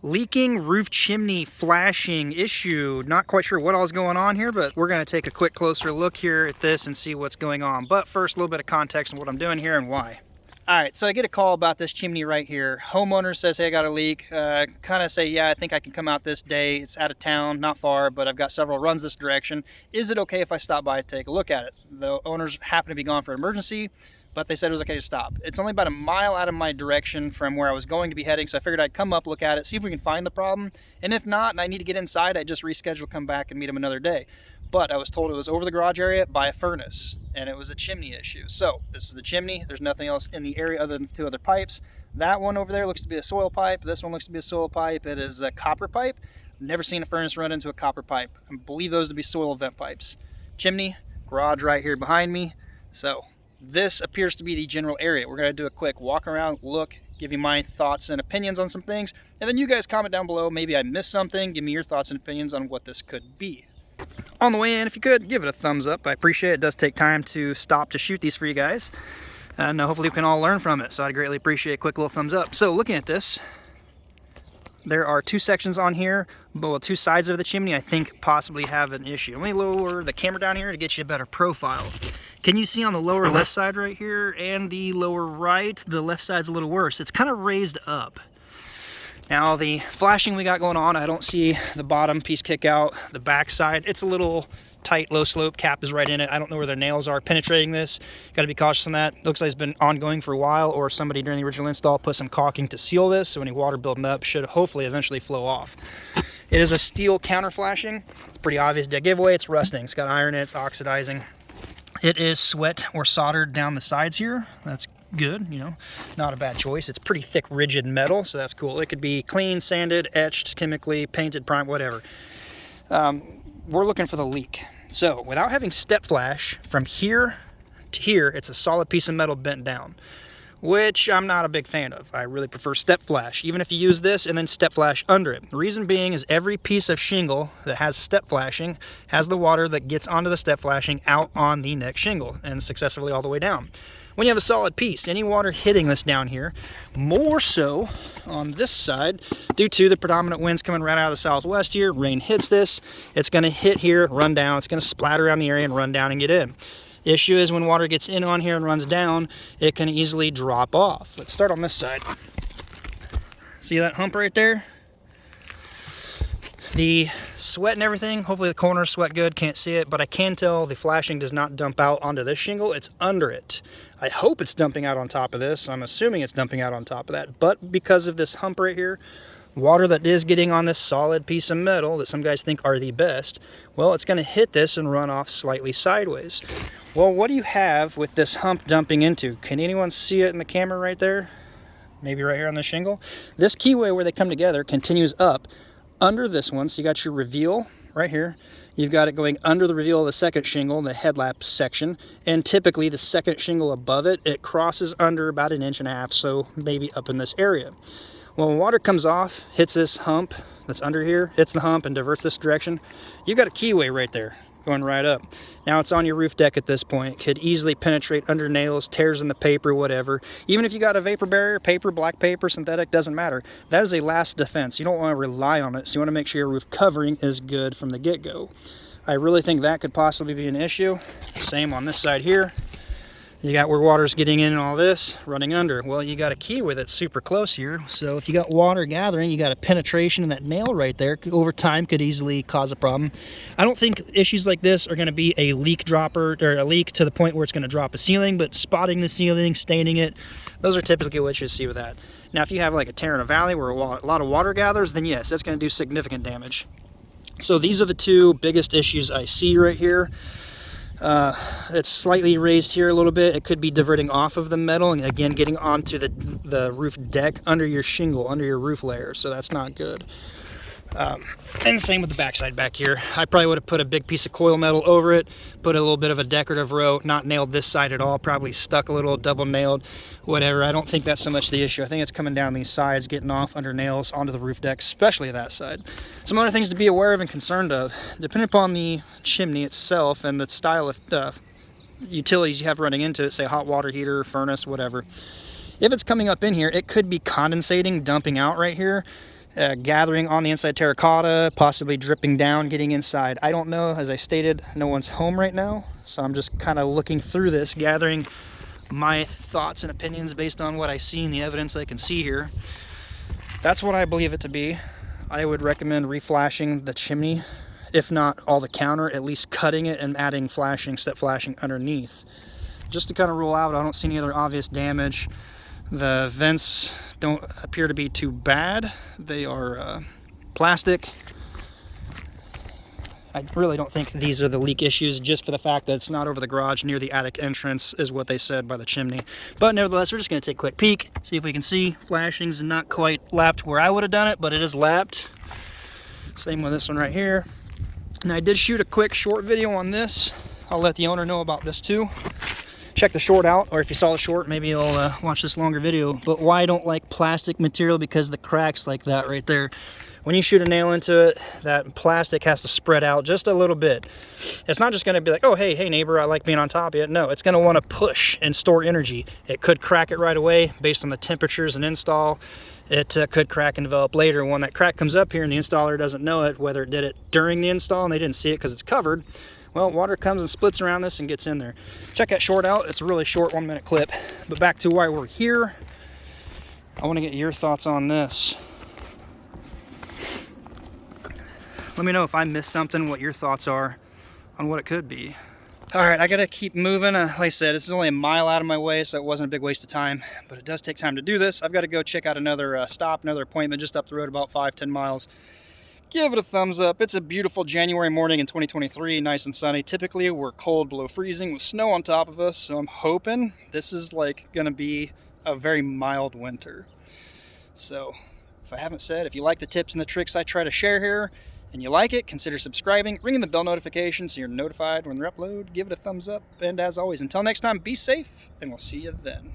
Leaking roof chimney flashing issue. Not quite sure what all is going on here, but we're going to take a quick closer look here at this and see what's going on. But first, a little bit of context on what I'm doing here and why. All right, so I get a call about this chimney right here. Homeowner says, hey, I got a leak. Kind of say, yeah, I think I can come out this day. It's out of town, not far, but I've got several runs this direction. Is it okay if I stop by and take a look at it? The owners happen to be gone for emergency, but they said it was okay to stop. It's only about a mile out of my direction from where I was going to be heading, so I figured I'd come up, look at it, see if we can find the problem. And if not, and I need to get inside, I just reschedule, come back and meet them another day. But I was told it was over the garage area by a furnace, and it was a chimney issue. So this is the chimney. There's nothing else in the area other than two other pipes. That one over there looks to be a soil pipe. This one looks to be a soil pipe. It is a copper pipe. Never seen a furnace run into a copper pipe. I believe those to be soil vent pipes. Chimney, garage right here behind me. So this appears to be the general area. We're going to do a quick walk around, look, give you my thoughts and opinions on some things, and then you guys comment down below. Maybe I missed something. Give me your thoughts and opinions on what this could be. On the way in, if you could, give it a thumbs up. I appreciate it. It does take time to stop to shoot these for you guys, and hopefully we can all learn from it, so I'd greatly appreciate a quick little thumbs up. So looking at this, there are two sections on here, but two sides of the chimney I think possibly have an issue. Let me lower the camera down here to get you a better profile. Can you see on the lower left side right here and the lower right, the left side's a little worse. It's kind of raised up. Now the flashing we got going on, I don't see the bottom piece kick out. The back side, it's a little tight, low slope, cap is right in it. I don't know where their nails are penetrating this. Got to be cautious on that. Looks like it's been ongoing for a while, or somebody during the original install put some caulking to seal this, so any water building up should hopefully eventually flow off. It is a steel counter flashing. Pretty obvious dead giveaway. It's rusting. It's got iron in it. It's oxidizing. It is sweat or soldered down the sides here. That's good, you know, not a bad choice. It's pretty thick, rigid metal, so that's cool. It could be clean, sanded, etched, chemically, painted, primed, whatever. We're looking for the leak. So without having step flash from here to here, it's a solid piece of metal bent down, which I'm not a big fan of. I really prefer step flash, even if you use this and then step flash under it. The reason being is every piece of shingle that has step flashing has the water that gets onto the step flashing out on the next shingle and successfully all the way down. When you have a solid piece, any water hitting this down here, more so on this side, due to the predominant winds coming right out of the southwest here, rain hits this, it's going to hit here, run down, it's going to splatter around the area and run down and get in. The issue is when water gets in on here and runs down, it can easily drop off. Let's start on this side. See that hump right there? The sweat and everything, hopefully the corners sweat good, can't see it, but I can tell the flashing does not dump out onto this shingle, it's under it. I hope it's dumping out on top of this. I'm assuming it's dumping out on top of that, but because of this hump right here, water that is getting on this solid piece of metal that some guys think are the best, well, it's going to hit this and run off slightly sideways. Well, what do you have with this hump dumping into? Can anyone see it in the camera right there? Maybe right here on the shingle? This keyway where they come together continues up under this one, so you got your reveal right here. You've got it going under the reveal of the second shingle, the headlap section, and typically the second shingle above it, it crosses under about 1.5 inches, so maybe up in this area. Well, when water comes off, hits this hump that's under here, hits the hump and diverts this direction, you've got a keyway right there going right up. Now it's on your roof deck at this point. It could easily penetrate under nails, tears in the paper, whatever. Even if you got a vapor barrier, paper, black paper, synthetic, doesn't matter. That is a last defense. You don't want to rely on it, so you want to make sure your roof covering is good from the get-go. I really think that could possibly be an issue. Same on this side here. You got where water's getting in and all this, running under. Well, you got a keyway that's super close here, so if you got water gathering, you got a penetration in that nail right there, over time could easily cause a problem. I don't think issues like this are going to be a leak dropper, or a leak to the point where it's going to drop a ceiling, but spotting the ceiling, staining it, those are typically what you see with that. Now, if you have like a tear in a valley where a lot of water gathers, then yes, that's going to do significant damage. So these are the two biggest issues I see right here. It's slightly raised here a little bit. It could be diverting off of the metal and again getting onto the roof deck under your shingle, under your roof layer, so that's not good. And same with the backside back here. I probably would have put a big piece of coil metal over it, put a little bit of a decorative row, not nailed this side at all, probably stuck a little, double nailed, whatever. I don't think that's so much the issue. I think it's coming down these sides, getting off under nails onto the roof deck, especially that side. Some other things to be aware of and concerned of, depending upon the chimney itself and the style of utilities you have running into it, say hot water heater, furnace, whatever. If it's coming up in here, it could be condensating, dumping out right here. gathering on the inside terracotta, possibly dripping down, getting inside. I don't know. As I stated, no one's home right now, so I'm just kind of looking through this, gathering my thoughts and opinions based on what I see and the evidence I can see here. That's what I believe it to be. I would recommend reflashing the chimney, if not all the counter, at least cutting it and adding flashing, step flashing underneath, just to kind of rule out. I don't see any other obvious damage. The vents don't appear to be too bad. They are plastic. I really don't think these are the leak issues, just for the fact that it's not over the garage near the attic entrance is what they said by the chimney. But nevertheless, we're just going to take a quick peek, see if we can see. Flashing's not quite lapped where I would have done it, but it is lapped. Same with this one right here. And I did shoot a quick short video on this. I'll let the owner know about this too. Check the short out, or if you saw the short, maybe you'll watch this longer video. But why I don't like plastic material, because the cracks like that right there, when you shoot a nail into it, that plastic has to spread out just a little bit. It's not just going to be like, oh, hey neighbor, I like being on top of it. No, it's going to want to push and store energy. It could crack it right away based on the temperatures and install. It could crack and develop later. When that crack comes up here and the installer doesn't know it, whether it did it during the install and they didn't see it because it's covered, well, water comes and splits around this and gets in there. Check that short out. It's a really short 1 minute clip. But back to why we're here, I want to get your thoughts on this. Let me know if I missed something, what your thoughts are on what it could be. All right, I gotta keep moving. Like I said, this is only a mile out of my way, so it wasn't a big waste of time, but it does take time to do this. I've got to go check out another stop, another appointment just up the road, about 5-10 miles. Give it a thumbs up. It's a beautiful January morning in 2023, nice and sunny. Typically, we're cold below freezing with snow on top of us, so I'm hoping this is like gonna be a very mild winter. So, if I haven't said, if you like the tips and the tricks I try to share here, and you like it, consider subscribing, ringing the bell notification so you're notified when they're uploaded. Give it a thumbs up, and as always, until next time, be safe, and we'll see you then.